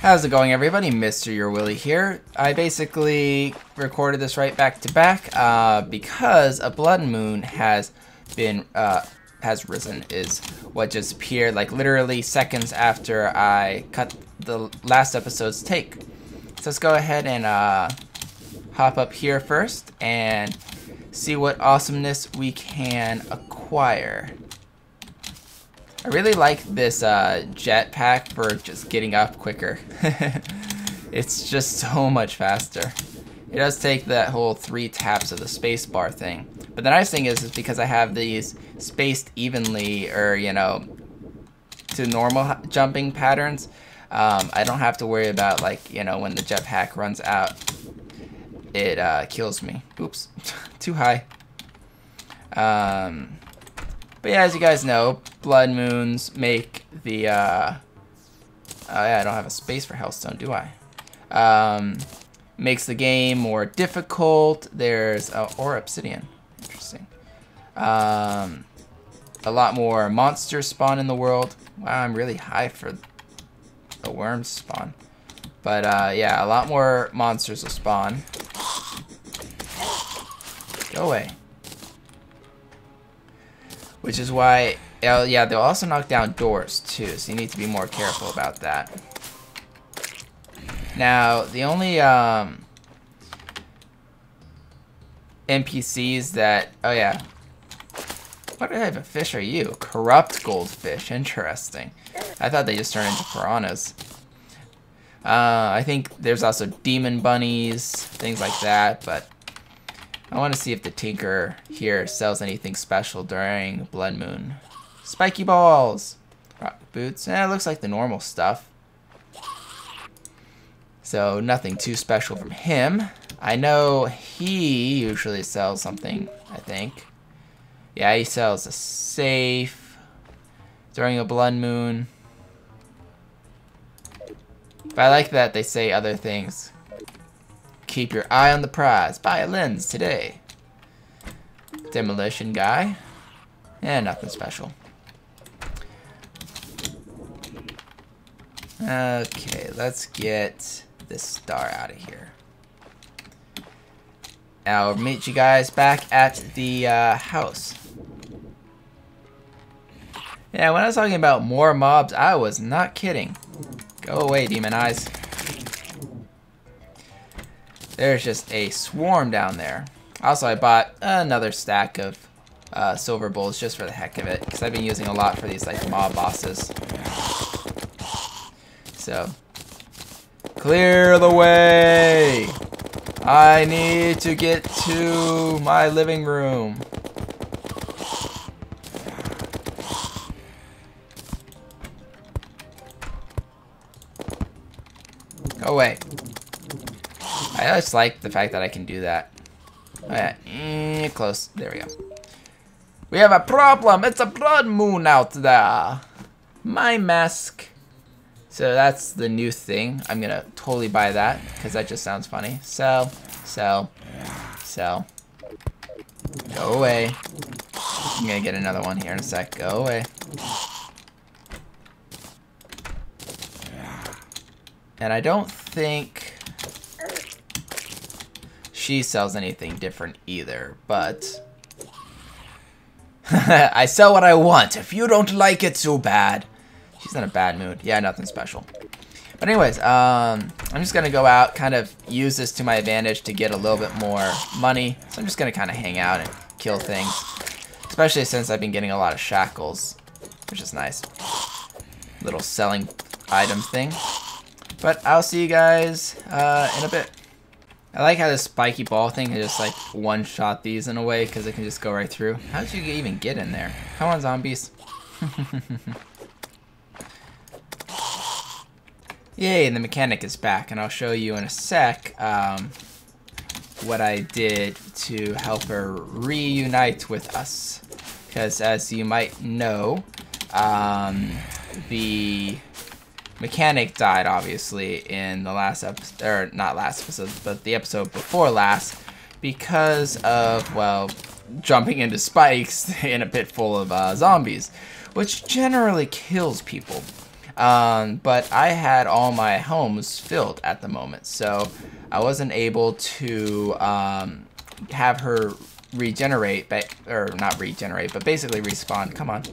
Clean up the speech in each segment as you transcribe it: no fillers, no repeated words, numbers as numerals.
How's it going, everybody? MrYourWilly here. I basically recorded this right back to back because a blood moon has risen, is what just appeared like literally seconds after I cut the last episode's take. So let's go ahead and hop up here first and see what awesomeness we can acquire. I really like this jetpack for just getting up quicker. It's just so much faster. It does take that whole 3 taps of the space bar thing. But the nice thing is because I have these spaced evenly, or you know, to normal jumping patterns, I don't have to worry about, like, you know, when the jetpack runs out, it kills me. Oops, too high. But yeah, as you guys know, blood moons make the, oh yeah, I don't have a space for Hellstone, do I? Makes the game more difficult. There's, or obsidian, interesting. A lot more monsters spawn in the world. Wow, I'm really high for the worms spawn. But yeah, a lot more monsters will spawn. Go away. Which is why, yeah, they'll also knock down doors too, so you need to be more careful about that. Now, the only NPCs that, oh yeah, what type of fish are you? Corrupt goldfish, interesting. I thought they just turned into piranhas. I think there's also demon bunnies, things like that, but I want to see if the Tinker here sells anything special during Blood Moon. Spiky balls! Rock boots. It looks like the normal stuff. So nothing too special from him. I know he usually sells something, I think. Yeah, he sells a safe during a Blood Moon. But I like that they say other things. Keep your eye on the prize. Buy a lens today. Demolition guy. And nothing special. Okay, let's get this star out of here. I'll meet you guys back at the house. Yeah, when I was talking about more mobs, I was not kidding. Go away, demon eyes. There's just a swarm down there. Also, I bought another stack of silver bowls just for the heck of it, because I've been using a lot for these like mob bosses. So, clear the way! I need to get to my living room. Go away. I just like the fact that I can do that. Oh yeah, close. There we go. We have a problem. It's a blood moon out there. My mask. So that's the new thing. I'm gonna totally buy that because that just sounds funny. Sell, sell, sell. Go away. I'm gonna get another one here in a sec. Go away. And I don't think she sells anything different either, but I sell what I want. If you don't like it, so bad. She's in a bad mood. Yeah, nothing special. But anyways, I'm just gonna go out, kind of use this to my advantage to get a little bit more money. So I'm just gonna kind of hang out and kill things, especially since I've been getting a lot of shackles, which is nice. Little selling item thing. But I'll see you guys in a bit. I like how this spiky ball thing can just like one-shot these in a way, because it can just go right through. How did you even get in there? Come on, zombies. Yay, and the mechanic is back, and I'll show you in a sec what I did to help her reunite with us. Because as you might know, the mechanic died, obviously, in the last episode, or not last episode, but the episode before last, because of, well, jumping into spikes in a pit full of zombies, which generally kills people. But I had all my homes filled at the moment, so I wasn't able to have her regenerate, or not regenerate, but basically respawn. Come on.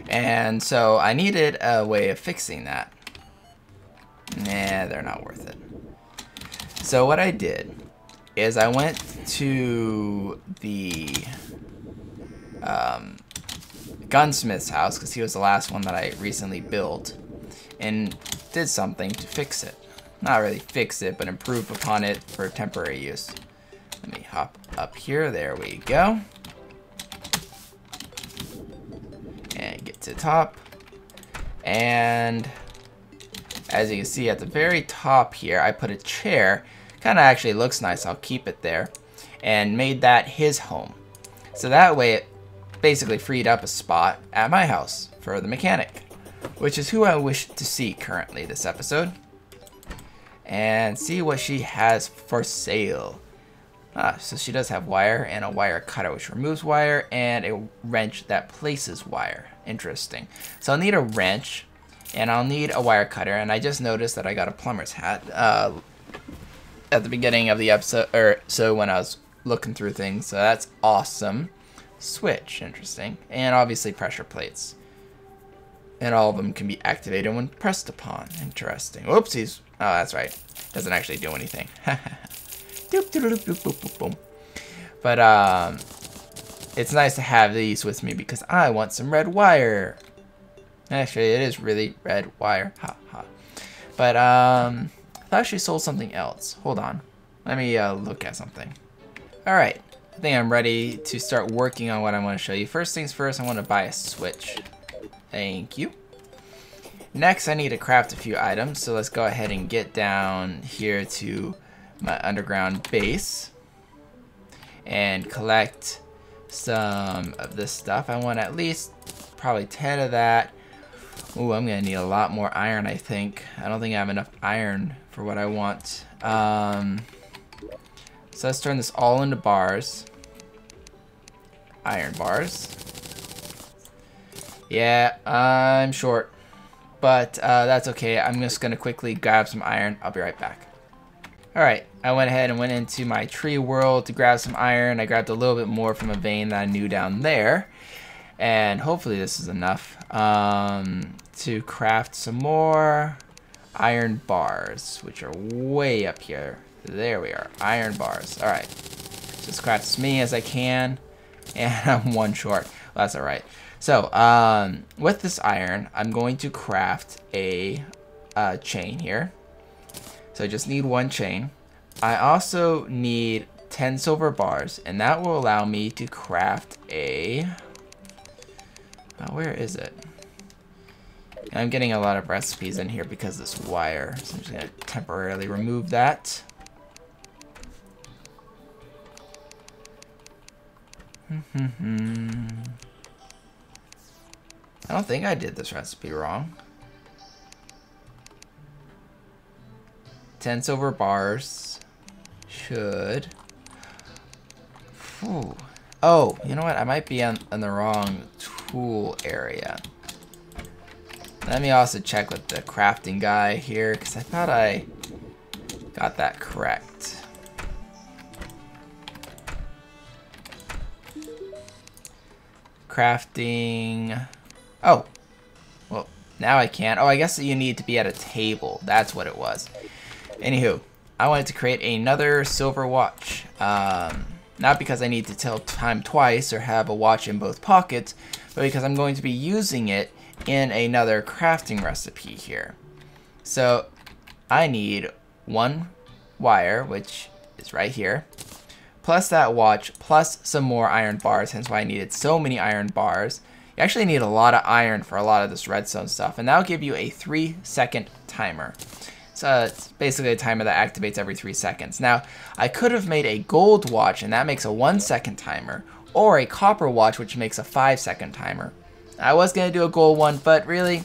And so I needed a way of fixing that. Nah, they're not worth it. So what I did is I went to the gunsmith's house, because he was the last one that I recently built, and did something to fix it. Not really fix it, but improve upon it for temporary use. Let me hop up here. There we go. And get to the top. And as you can see at the very top here, I put a chair. Kind of actually looks nice. I'll keep it there. And made that his home. So that way it basically freed up a spot at my house for the mechanic, which is who I wish to see currently this episode. And see what she has for sale. So she does have wire and a wire cutter which removes wire, and a wrench that places wire. Interesting. So I'll need a wrench and I'll need a wire cutter, and I just noticed that I got a plumber's hat at the beginning of the episode, or so when I was looking through things, so that's awesome. Switch, interesting. And obviously pressure plates. And all of them can be activated when pressed upon. Interesting. Oopsies. Oh, that's right. Doesn't actually do anything. But it's nice to have these with me because I want some red wire. Actually, it is really red wire. Ha ha. But I thought she sold something else. Hold on. Let me look at something. Alright. I think I'm ready to start working on what I want to show you. First things first, I want to buy a switch. Thank you. Next, I need to craft a few items. So let's go ahead and get down here to my underground base and collect some of this stuff. I want at least probably 10 of that. Ooh, I'm gonna need a lot more iron, I think. I don't think I have enough iron for what I want. So let's turn this all into bars. Iron bars. Yeah, I'm short. But that's okay. I'm just gonna quickly grab some iron. I'll be right back. Alright, I went ahead and went into my tree world to grab some iron. I grabbed a little bit more from a vein that I knew down there. And hopefully this is enough to craft some more iron bars, which are way up here. There we are, iron bars. Alright, just craft as many as I can. And I'm one short. Well, that's alright. So, with this iron, I'm going to craft a chain here. So I just need one chain. I also need 10 silver bars, and that will allow me to craft a... where is it? I'm getting a lot of recipes in here because of this wire, so I'm just going to temporarily remove that. I don't think I did this recipe wrong. 10 silver bars should... Ooh. Oh, you know what? I might be on the wrong tool area. Let me also check with the crafting guy here, because I thought I got that correct. Crafting... Oh. Well, now I can't. Oh, I guess you need to be at a table. That's what it was. Anywho, I wanted to create another silver watch. Not because I need to tell time twice or have a watch in both pockets, but because I'm going to be using it in another crafting recipe here. So I need one wire, which is right here, plus that watch, plus some more iron bars, hence why I needed so many iron bars. You actually need a lot of iron for a lot of this redstone stuff, and that'll give you a 3-second timer. So it's basically a timer that activates every 3 seconds. Now, I could have made a gold watch, and that makes a 1-second timer, or a copper watch, which makes a 5-second timer. I was going to do a gold one, but really,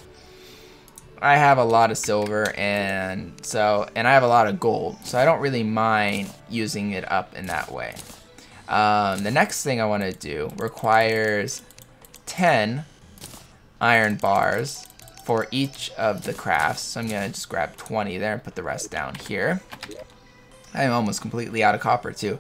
I have a lot of silver, and I have a lot of gold, so I don't really mind using it up in that way. The next thing I want to do requires 10 iron bars for each of the crafts. So I'm gonna just grab 20 there and put the rest down here. I'm almost completely out of copper too.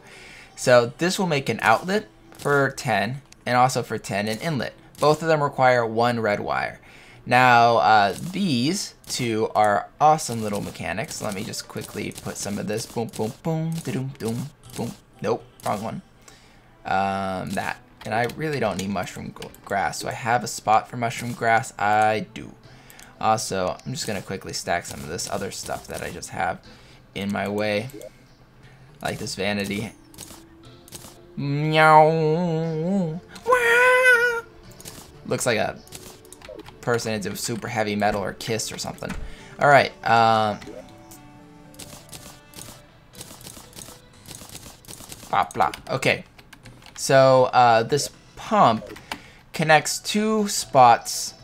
So this will make an outlet for 10 and also for 10 an inlet. Both of them require 1 red wire. Now these two are awesome little mechanics. Let me just quickly put some of this. Boom, boom, boom, da-doom, doom, boom. Nope, wrong one. That. And I really don't need mushroom grass. Do I have a spot for mushroom grass? I do. Also, I'm just going to quickly stack some of this other stuff that I just have in my way. Like this vanity. Meow. Wah. Looks like a person into super heavy metal or Kiss or something. Alright, blah, blah. Okay, so this pump connects 2 spots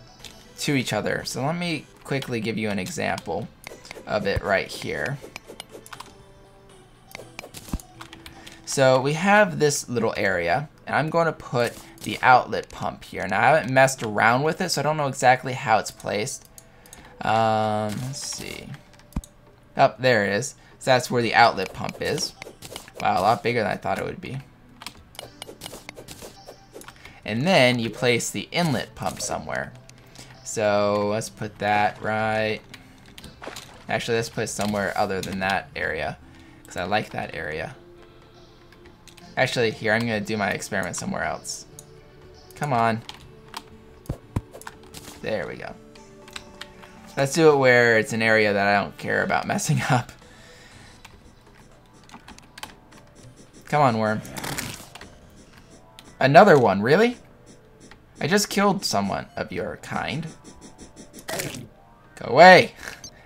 to each other. So let me quickly give you an example of it right here. So we have this little area, and I'm going to put the outlet pump here. Now I haven't messed around with it, so I don't know exactly how it's placed. Let's see. Oh, there it is. So that's where the outlet pump is. Wow, a lot bigger than I thought it would be. And then you place the inlet pump somewhere. So let's put that right. Actually, let's put it somewhere other than that area, because I like that area. Actually, here, I'm going to do my experiment somewhere else. Come on. There we go. Let's do it where it's an area that I don't care about messing up. Come on, worm. Another one, really? I just killed someone of your kind. Go away.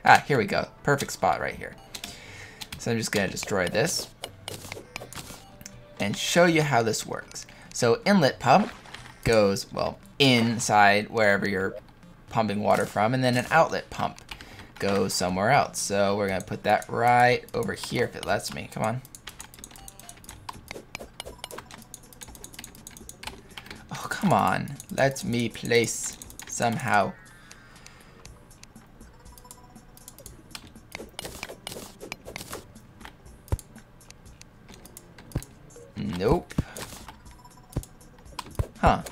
Ah, here we go. Perfect spot right here. So I'm just going to destroy this and show you how this works. So inlet pump goes, well, inside wherever you're pumping water from, and then an outlet pump goes somewhere else. So we're going to put that right over here if it lets me. Come on. Oh, come on. Let me place somehow. Nope. Huh.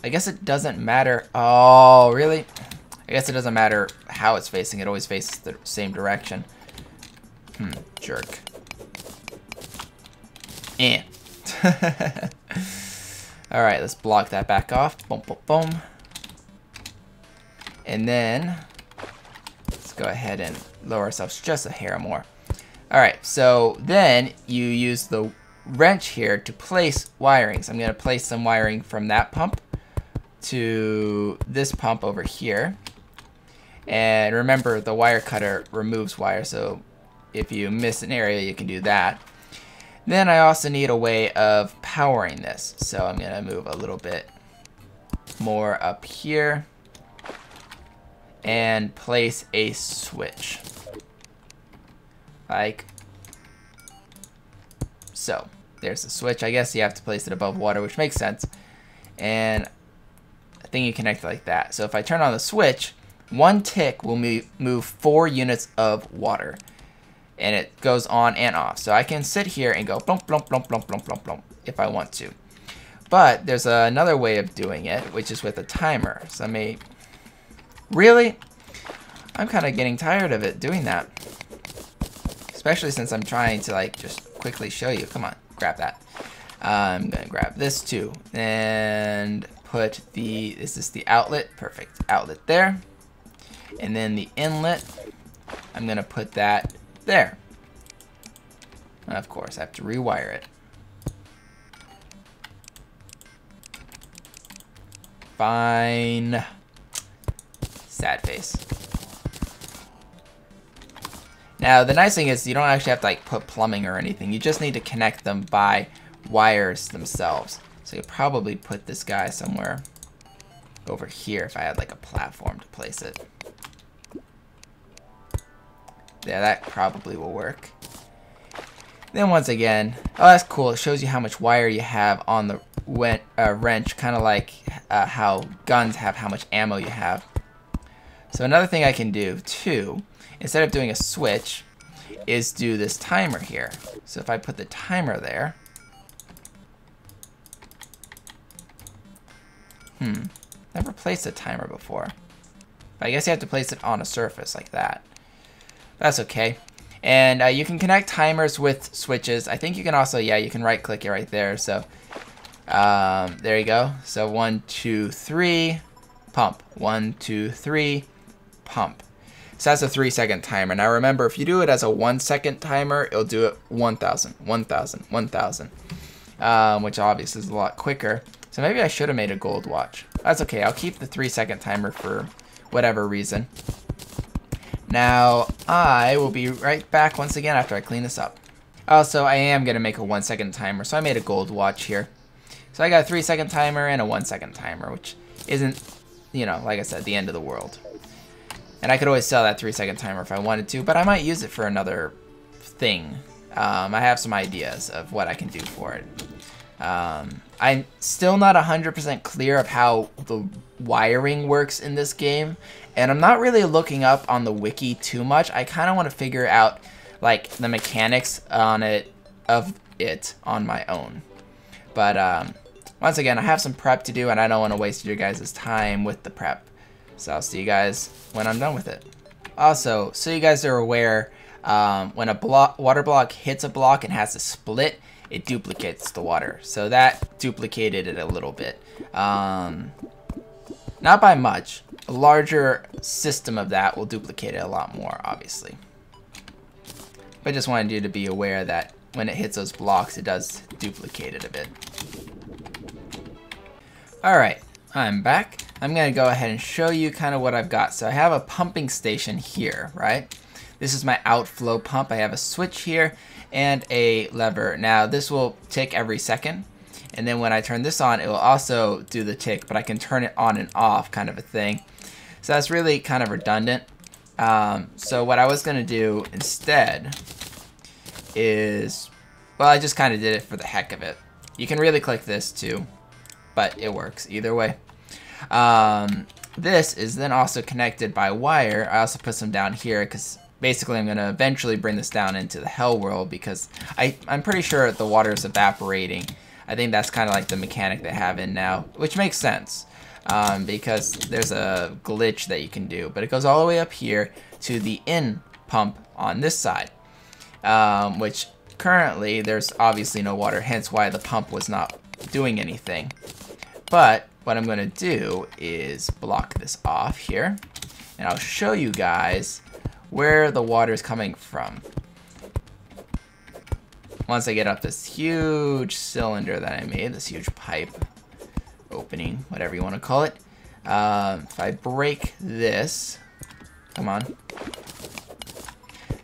I guess it doesn't matter. Oh, really? I guess it doesn't matter how it's facing. It always faces the same direction. Jerk. Eh. Alright, let's block that back off. Boom, boom, boom. And then, let's go ahead and lower ourselves just a hair more. Alright, so then you use the wrench here to place wiring. So I'm going to place some wiring from that pump to this pump over here. And remember, the wire cutter removes wire, so if you miss an area, you can do that. Then I also need a way of powering this. So I'm going to move a little bit more up here and place a switch. Like so. There's the switch. I guess you have to place it above water, which makes sense. And I think you connect it like that. So if I turn on the switch, 1 tick will move 4 units of water. And it goes on and off. So I can sit here and go blump, blump, blump, blump, blump, blump, blump if I want to. But there's another way of doing it, which is with a timer. So I may... Really? I'm kind of getting tired of it doing that. Especially since I'm trying to like just quickly show you. Come on, grab that. I'm going to grab this too. And put the... This is the outlet. Perfect. Outlet there. And then the inlet. I'm going to put that there. And of course, I have to rewire it. Fine. Sad face. Now, the nice thing is you don't actually have to like put plumbing or anything. You just need to connect them by wires themselves. So you probably put this guy somewhere over here if I had like a platform to place it. Yeah, that probably will work. Then once again, oh, that's cool. It shows you how much wire you have on the wrench, kind of like how guns have how much ammo you have. So another thing I can do too, instead of doing a switch, is do this timer here. So if I put the timer there, never placed a timer before. But I guess you have to place it on a surface like that. That's okay. And you can connect timers with switches. I think you can also, yeah, you can right click it right there. So there you go. So 1, 2, 3, pump. 1, 2, 3, pump. So that's a 3-second timer. Now remember, if you do it as a 1-second timer, it'll do it 1,000, 1,000, 1,000, which obviously is a lot quicker. So maybe I should have made a gold watch. That's okay. I'll keep the 3-second timer for whatever reason. Now I will be right back once again after I clean this up. Also, I am going to make a 1-second timer, so I made a gold watch here. So I got a 3-second timer and a 1-second timer, which isn't, you know, like I said, the end of the world. And I could always sell that 3-second timer if I wanted to, but I might use it for another thing. I have some ideas of what I can do for it. I'm still not 100% clear of how the wiring works in this game, and I'm not really looking up on the wiki too much. I kind of want to figure out like the mechanics on it on my own. But once again, I have some prep to do, and I don't want to waste your guys' time with the prep. So I'll see you guys when I'm done with it. Also, so you guys are aware, when a water block hits a block and has to split, it duplicates the water. So that duplicated it a little bit. Not by much. A larger system of that will duplicate it a lot more, obviously. But I just wanted you to be aware that when it hits those blocks, it does duplicate it a bit. Alright, I'm back. I'm going to go ahead and show you kind of what I've got. So I have a pumping station here, right? This is my outflow pump. I have a switch here and a lever. Now this will tick every second, and then when I turn this on, it will also do the tick, but I can turn it on and off, kind of a thing. So that's really kind of redundant. So what I was going to do instead is, well, I just kind of did it for the heck of it. You can really click this too, but it works either way. This is then also connected by wire. I also put some down here because basically I'm going to eventually bring this down into the hell world, because I'm pretty sure the water is evaporating. I think that's kind of like the mechanic they have in now, which makes sense because there's a glitch that you can do. But it goes all the way up here to the in pump on this side, which currently there's obviously no water, hence why the pump was not doing anything. But what I'm going to do is block this off here, and I'll show you guys where the water is coming from. Once I get up this huge cylinder that I made, this huge pipe opening, whatever you want to call it, if I break this, come on,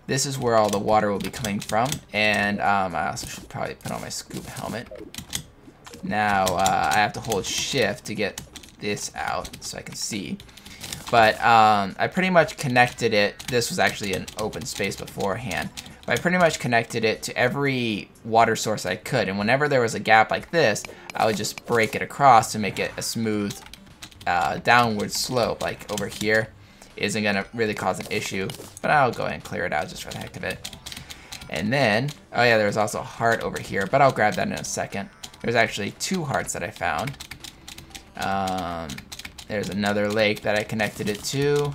this is where all the water will be coming from. And I also should probably put on my scuba helmet. Now I have to hold shift to get this out so I can see. But I pretty much connected it. This was actually an open space beforehand. But I pretty much connected it to every water source I could. And whenever there was a gap like this, I would just break it across to make it a smooth downward slope. Like over here isn't going to really cause an issue. But I'll go ahead and clear it out just for the heck of it. And then, oh yeah, there's also a heart over here. But I'll grab that in a second. There's actually 2 hearts that I found. There's another lake that I connected it to.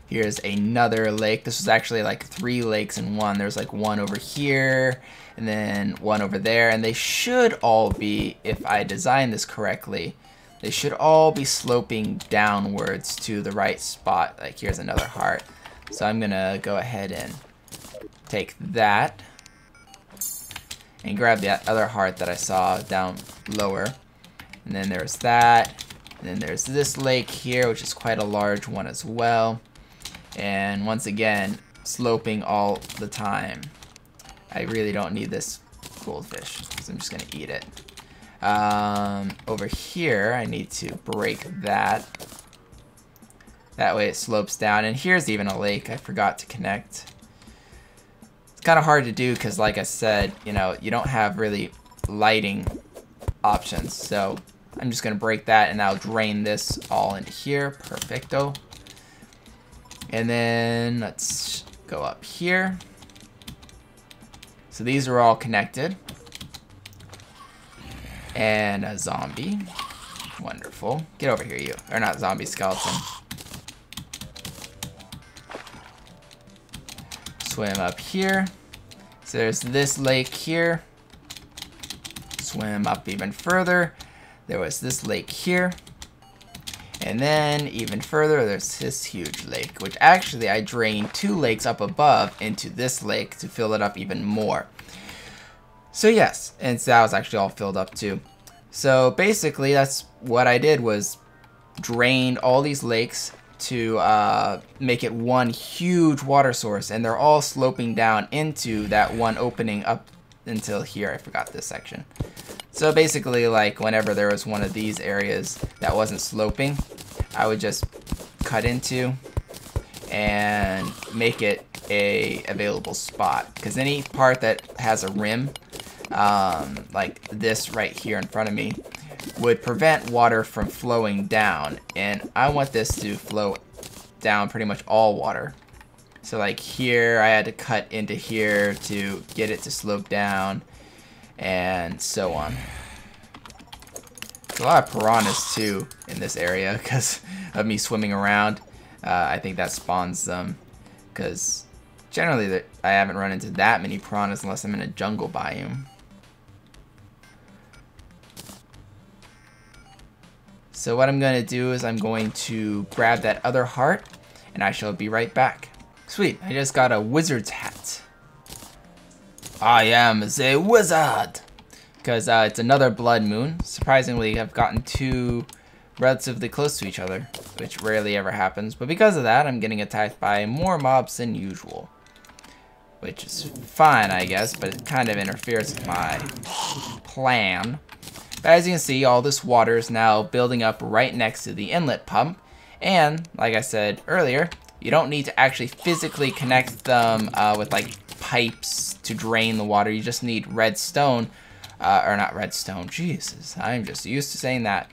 Here's another lake. This was actually like 3 lakes in one. There's like one over here and then one over there. And they should all be, if I design this correctly, they should all be sloping downwards to the right spot. Like here's another heart. So I'm gonna go ahead and take that and grab that other heart that I saw down lower. And then there's that. And then there's this lake here, which is quite a large one as well. And once again, sloping all the time. I really don't need this goldfish, so I'm just gonna eat it. Over here, I need to break that. That way it slopes down. And here's even a lake I forgot to connect. It's kind of hard to do because, like I said, you know, you don't have really lighting options. So I'm just gonna break that and I'll drain this all into here. Perfecto. And then let's go up here. So these are all connected. And a zombie. Wonderful. Get over here, you. Or not zombie, skeleton. Swim up here. So there's this lake here. Swim up even further. There was this lake here. And then even further, there's this huge lake, which actually I drained 2 lakes up above into this lake to fill it up even more. So yes, and so that was actually all filled up too. So basically that's what I did, was drained all these lakes to make it one huge water source, and they're all sloping down into that one opening up until here. I forgot this section. So basically, like, whenever there was one of these areas that wasn't sloping, I would just cut into and make it a available spot. Because any part that has a rim, like this right here in front of me, would prevent water from flowing down. And I want this to flow down pretty much all water. So like here, I had to cut into here to get it to slope down, and so on. There's a lot of piranhas too in this area because of me swimming around. I think that spawns them, because generally I haven't run into that many piranhas unless I'm in a jungle biome. So what I'm going to do is I'm going to grab that other heart, and I shall be right back. Sweet, I just got a wizard's hat. I am the wizard! Because it's another blood moon. Surprisingly, I've gotten 2 relatively close to each other, which rarely ever happens. But because of that, I'm getting attacked by more mobs than usual. Which is fine, I guess, but it kind of interferes with my plan. But as you can see, all this water is now building up right next to the inlet pump. And, like I said earlier, you don't need to actually physically connect them with like pipes to drain the water. You just need redstone. Or not redstone, Jesus, I'm just used to saying that.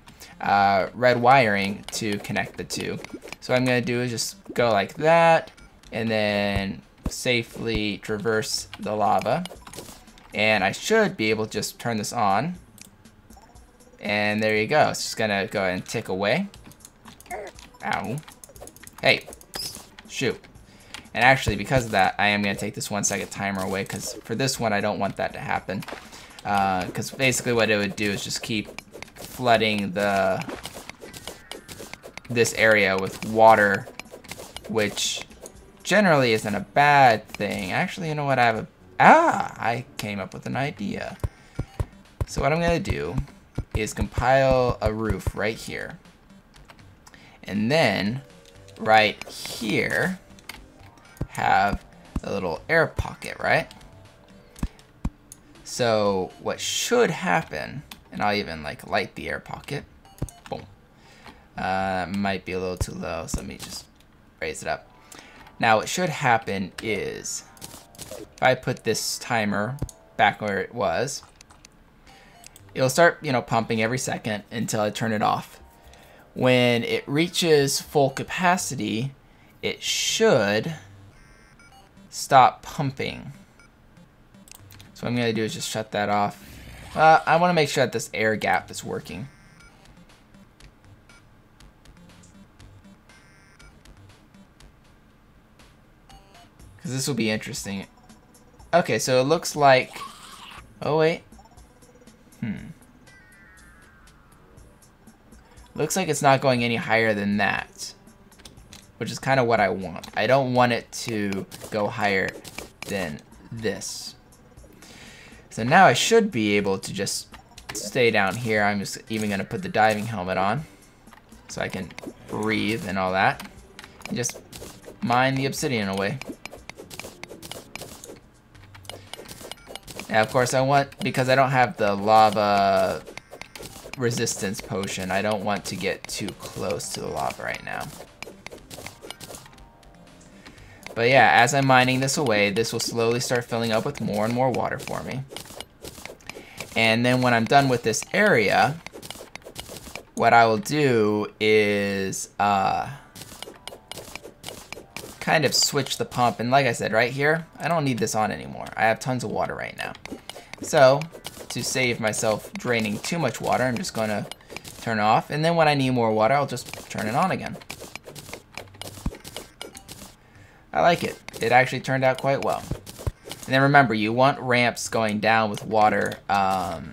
Red wiring to connect the two. So what I'm going to do is just go like that, and then safely traverse the lava. And I should be able to just turn this on. And there you go. It's just going to go ahead and tick away. Ow. Hey. Shoot. And actually, because of that, I am going to take this 1-second timer away, because for this one, I don't want that to happen. Because basically what it would do is just keep flooding this area with water, which generally isn't a bad thing. Actually, you know what? I came up with an idea. So what I'm going to do is compile a roof right here. And then right here have a little air pocket, right? So what should happen, and I'll even like light the air pocket. Boom. Might be a little too low, so let me just raise it up. Now what should happen is, if I put this timer back where it was, it'll start, you know, pumping every second until I turn it off. When it reaches full capacity, it should stop pumping. So what I'm going to do is just shut that off. I want to make sure that this air gap is working. Because this will be interesting. Okay, so it looks like... Oh, wait. Looks like it's not going any higher than that. Which is kind of what I want. I don't want it to go higher than this. So now I should be able to just stay down here. I'm just even going to put the diving helmet on, so I can breathe and all that. And just mine the obsidian away. Now, of course, I want, because I don't have the lava resistance potion, I don't want to get too close to the lava right now. But yeah, as I'm mining this away, this will slowly start filling up with more and more water for me. And then when I'm done with this area, what I will do is kind of switch the pump. And like I said, right here, I don't need this on anymore. I have tons of water right now. So to save myself draining too much water, I'm just going to turn it off. And then when I need more water, I'll just turn it on again. I like it. It actually turned out quite well. And then remember, you want ramps going down with water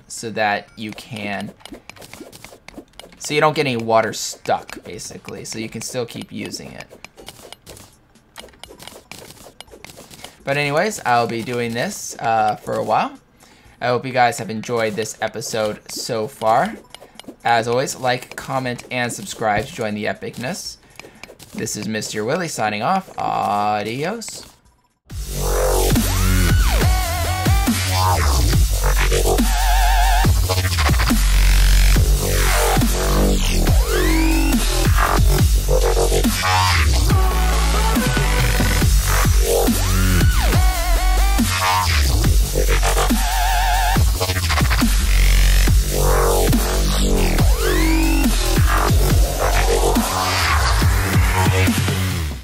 so that you can... So you don't get any water stuck, basically. So you can still keep using it. But anyways, I'll be doing this for a while. I hope you guys have enjoyed this episode so far. As always, like, comment, and subscribe to join the epicness. This is MrYourWilly signing off. Adios.